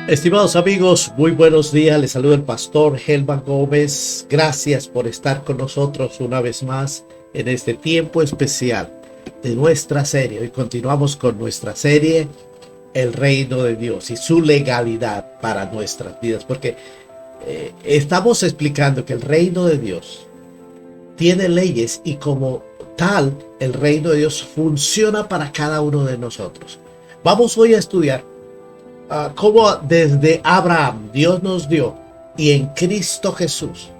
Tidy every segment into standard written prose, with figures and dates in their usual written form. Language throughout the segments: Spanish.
Estimados amigos, muy buenos días. Les saluda el pastor Helman Gómez. Gracias por estar con nosotros una vez más en este tiempo especial de nuestra serie. Hoy continuamos con nuestra serie El Reino de Dios y su legalidad para nuestras vidas, porque estamos explicando que el Reino de Dios tiene leyes y como tal el Reino de Dios funciona para cada uno de nosotros. Vamos hoy a estudiar cómo desde Abraham Dios nos dio y en Cristo Jesús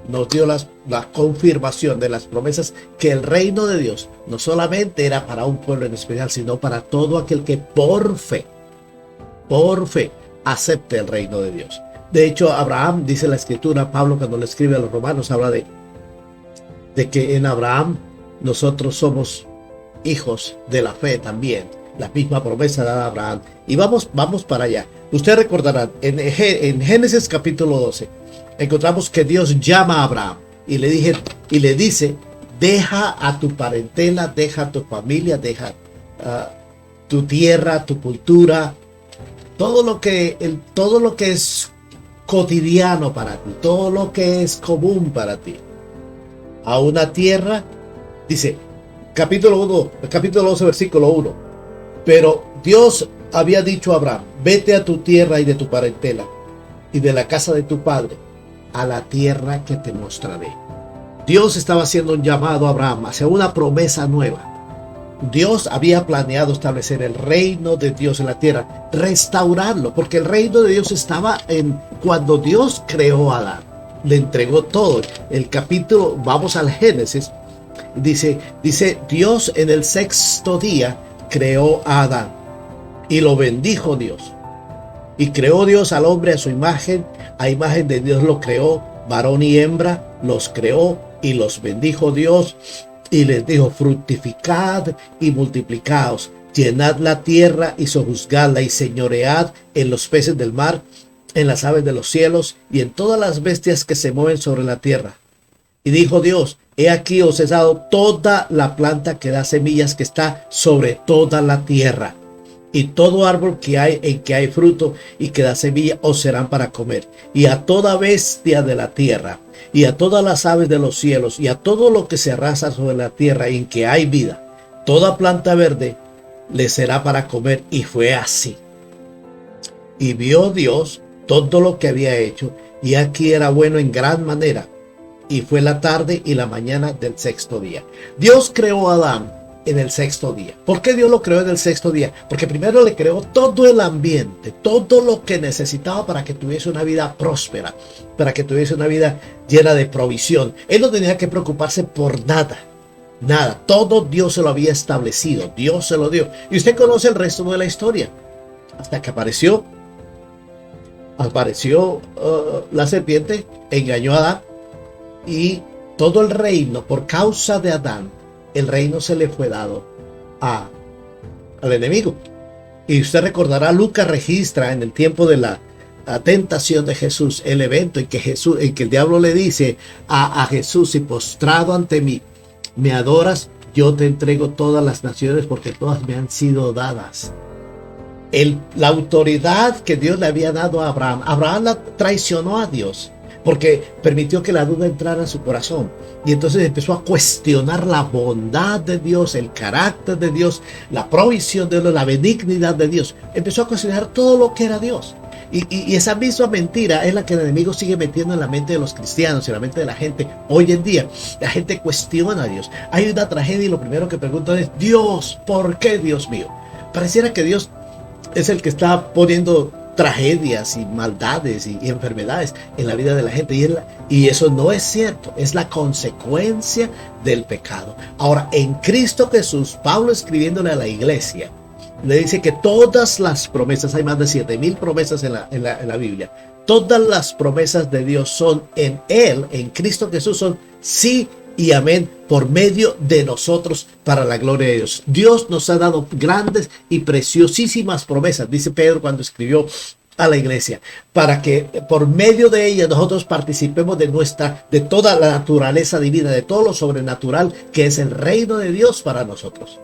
nos dio la confirmación de las promesas que el reino de Dios no solamente era para un pueblo en especial, sino para todo aquel que por fe acepte el reino de Dios. De hecho, Abraham, dice la escritura, Pablo cuando le escribe a los romanos habla de que en Abraham nosotros somos hijos de la fe también. La misma promesa dada a Abraham. Y vamos para allá. Ustedes recordarán, en Génesis capítulo 12, encontramos que Dios llama a Abraham y le dice, deja a tu parentela, deja a tu familia, deja tu tierra, tu cultura, todo lo que es cotidiano para ti, todo lo que es común para ti, a una tierra, dice, capítulo 12, versículo 1. Pero Dios había dicho a Abraham, vete a tu tierra y de tu parentela y de la casa de tu padre a la tierra que te mostraré. Dios estaba haciendo un llamado a Abraham hacia una promesa nueva. Dios había planeado establecer el reino de Dios en la tierra, restaurarlo, porque el reino de Dios estaba cuando Dios creó a Adán. Le entregó todo. El capítulo, vamos al Génesis, dice Dios en el sexto día creó a Adán y lo bendijo Dios. Y creó Dios al hombre a su imagen, a imagen de Dios lo creó, varón y hembra los creó y los bendijo Dios y les dijo, fructificad y multiplicaos, llenad la tierra y sojuzgadla y señoread en los peces del mar, en las aves de los cielos y en todas las bestias que se mueven sobre la tierra. Y dijo Dios, he aquí os he dado toda la planta que da semillas que está sobre toda la tierra. Y todo árbol en que hay fruto y que da semilla os serán para comer. Y a toda bestia de la tierra, y a todas las aves de los cielos, y a todo lo que se arrastra sobre la tierra en que hay vida, toda planta verde le será para comer. Y fue así. Y vio Dios todo lo que había hecho, y aquí era bueno en gran manera. Y fue la tarde y la mañana del sexto día. Dios creó a Adán en el sexto día. ¿Por qué Dios lo creó en el sexto día? Porque primero le creó todo el ambiente, todo lo que necesitaba para que tuviese una vida próspera, para que tuviese una vida llena de provisión. Él no tenía que preocuparse por nada. Nada, todo Dios se lo había establecido, Dios se lo dio. Y usted conoce el resto de la historia. Hasta que apareció la serpiente, engañó a Adán. Y todo el reino, por causa de Adán, el reino se le fue dado al enemigo. Y usted recordará, Lucas registra en el tiempo de la tentación de Jesús, el evento en que el diablo le dice a Jesús, si postrado ante mí me adoras, yo te entrego todas las naciones porque todas me han sido dadas. La autoridad que Dios le había dado a Abraham la traicionó a Dios, porque permitió que la duda entrara en su corazón. Y entonces empezó a cuestionar la bondad de Dios, el carácter de Dios, la provisión de Dios, la benignidad de Dios. Empezó a cuestionar todo lo que era Dios. Y esa misma mentira es la que el enemigo sigue metiendo en la mente de los cristianos, en la mente de la gente. Hoy en día, la gente cuestiona a Dios. Hay una tragedia y lo primero que preguntan es, Dios, ¿por qué, Dios mío? Pareciera que Dios es el que está poniendo tragedias y maldades y enfermedades en la vida de la gente, y eso no es cierto, es la consecuencia del pecado. Ahora, en Cristo Jesús, Pablo escribiéndole a la iglesia, le dice que todas las promesas, hay más de 7,000 promesas en la Biblia, todas las promesas de Dios son en Él, en Cristo Jesús, son sí y amén por medio de nosotros para la gloria de Dios. Dios nos ha dado grandes y preciosísimas promesas, dice Pedro cuando escribió a la iglesia, para que por medio de ellas nosotros participemos de toda la naturaleza divina, de todo lo sobrenatural que es el reino de Dios para nosotros.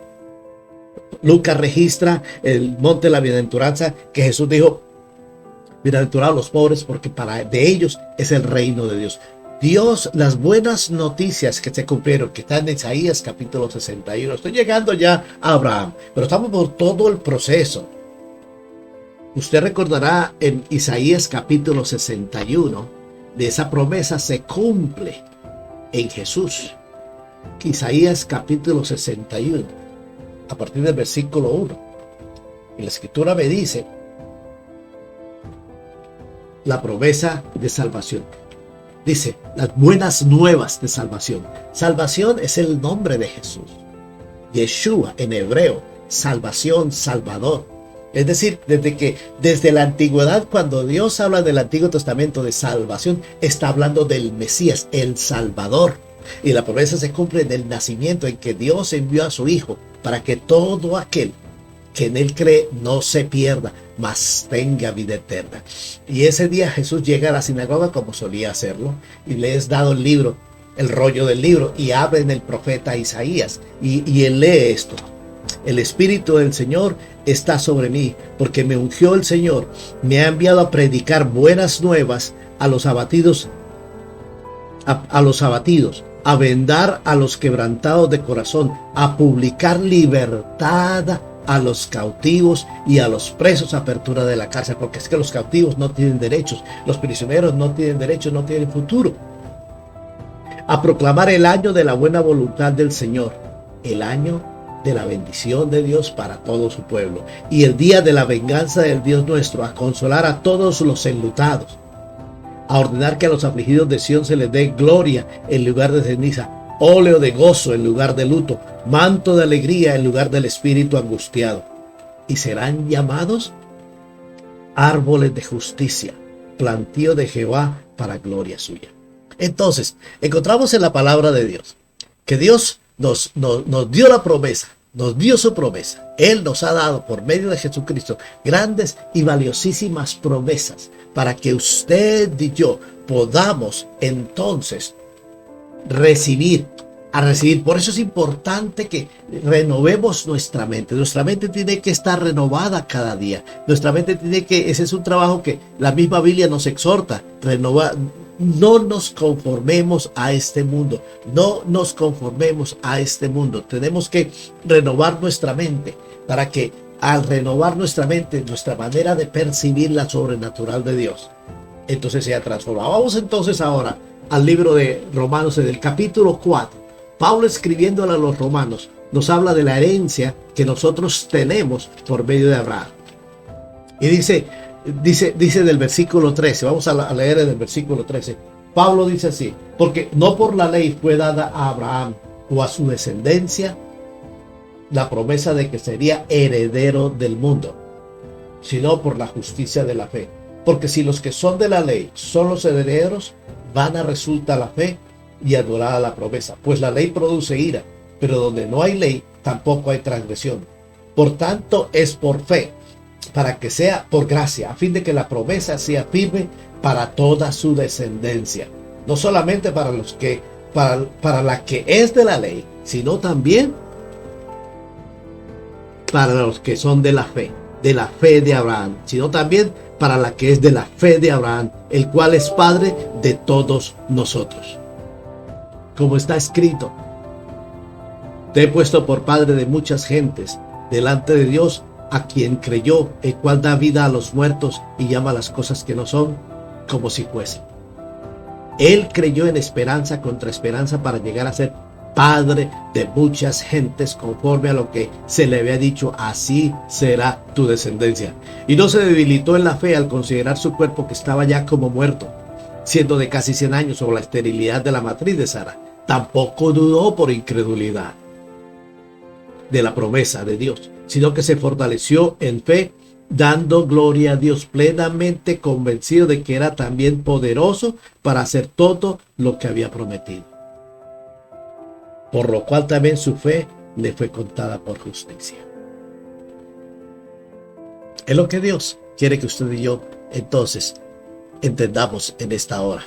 Lucas registra el monte de la bienaventuranza que Jesús dijo, Bienaventurados los pobres, porque de ellos es el reino de Dios. Dios, las buenas noticias que se cumplieron, que están en Isaías capítulo 61. Estoy llegando ya a Abraham, pero estamos por todo el proceso. Usted recordará en Isaías capítulo 61, de esa promesa se cumple en Jesús. Isaías capítulo 61, a partir del versículo 1. Y la escritura me dice la promesa de salvación. Dice, las buenas nuevas de salvación. Salvación es el nombre de Jesús. Yeshua en hebreo, salvación, salvador. Es decir, desde la antigüedad, cuando Dios habla del Antiguo Testamento de salvación, está hablando del Mesías, el Salvador. Y la promesa se cumple en el nacimiento, en que Dios envió a su Hijo para que todo aquel que en él cree no se pierda, mas tenga vida eterna. Y ese día Jesús llega a la sinagoga, como solía hacerlo, y le es dado el libro, el rollo del libro, y abre en el profeta Isaías, y él lee esto: el Espíritu del Señor está sobre mí, porque me ungió el Señor, me ha enviado a predicar buenas nuevas a los abatidos, a vendar a los quebrantados de corazón, a publicar libertad a los cautivos y a los presos, apertura de la cárcel, porque es que los cautivos no tienen derechos, los prisioneros no tienen derechos, no tienen futuro. A proclamar el año de la buena voluntad del Señor, el año de la bendición de Dios para todo su pueblo, y el día de la venganza del Dios nuestro, a consolar a todos los enlutados, a ordenar que a los afligidos de Sión se les dé gloria en lugar de ceniza, óleo de gozo en lugar de luto, manto de alegría en lugar del espíritu angustiado. Y serán llamados árboles de justicia, plantío de Jehová para gloria suya. Entonces, encontramos en la palabra de Dios que Dios nos dio la promesa, nos dio su promesa. Él nos ha dado por medio de Jesucristo grandes y valiosísimas promesas para que usted y yo podamos entonces recibir. Por eso es importante que renovemos nuestra mente. Nuestra mente tiene que estar renovada cada día. Nuestra mente ese es un trabajo que la misma Biblia nos exhorta, renovar. No nos conformemos a este mundo. No nos conformemos a este mundo. Tenemos que renovar nuestra mente para que al renovar nuestra mente, nuestra manera de percibir la sobrenatural de Dios, entonces sea transformada. Vamos entonces ahora al libro de Romanos, en el capítulo 4. Pablo, escribiéndole a los romanos, nos habla de la herencia que nosotros tenemos por medio de Abraham. Y dice del versículo 13, vamos a leer en el versículo 13. Pablo dice así: porque no por la ley fue dada a Abraham o a su descendencia la promesa de que sería heredero del mundo, sino por la justicia de la fe. Porque si los que son de la ley son los herederos, vana resulta la fe y anulada la promesa. Pues la ley produce ira, pero donde no hay ley, tampoco hay transgresión. Por tanto, es por fe, para que sea por gracia, a fin de que la promesa sea firme para toda su descendencia. No solamente para la que es de la ley, sino también para los que son de la fe de Abraham, sino también para la que es de la fe de Abraham, el cual es Padre de todos nosotros. Como está escrito: te he puesto por padre de muchas gentes delante de Dios, a quien creyó, el cual da vida a los muertos y llama las cosas que no son como si fuesen. Él creyó en esperanza contra esperanza para llegar a ser padre de muchas gentes, conforme a lo que se le había dicho: así será tu descendencia. Y no se debilitó en la fe al considerar su cuerpo, que estaba ya como muerto, siendo de casi 100 años, sobre la esterilidad de la matriz de Sara. Tampoco dudó por incredulidad de la promesa de Dios, sino que se fortaleció en fe, dando gloria a Dios, plenamente convencido de que era también poderoso para hacer todo lo que había prometido. Por lo cual también su fe le fue contada por justicia. Es lo que Dios quiere que usted y yo entonces entendamos en esta hora.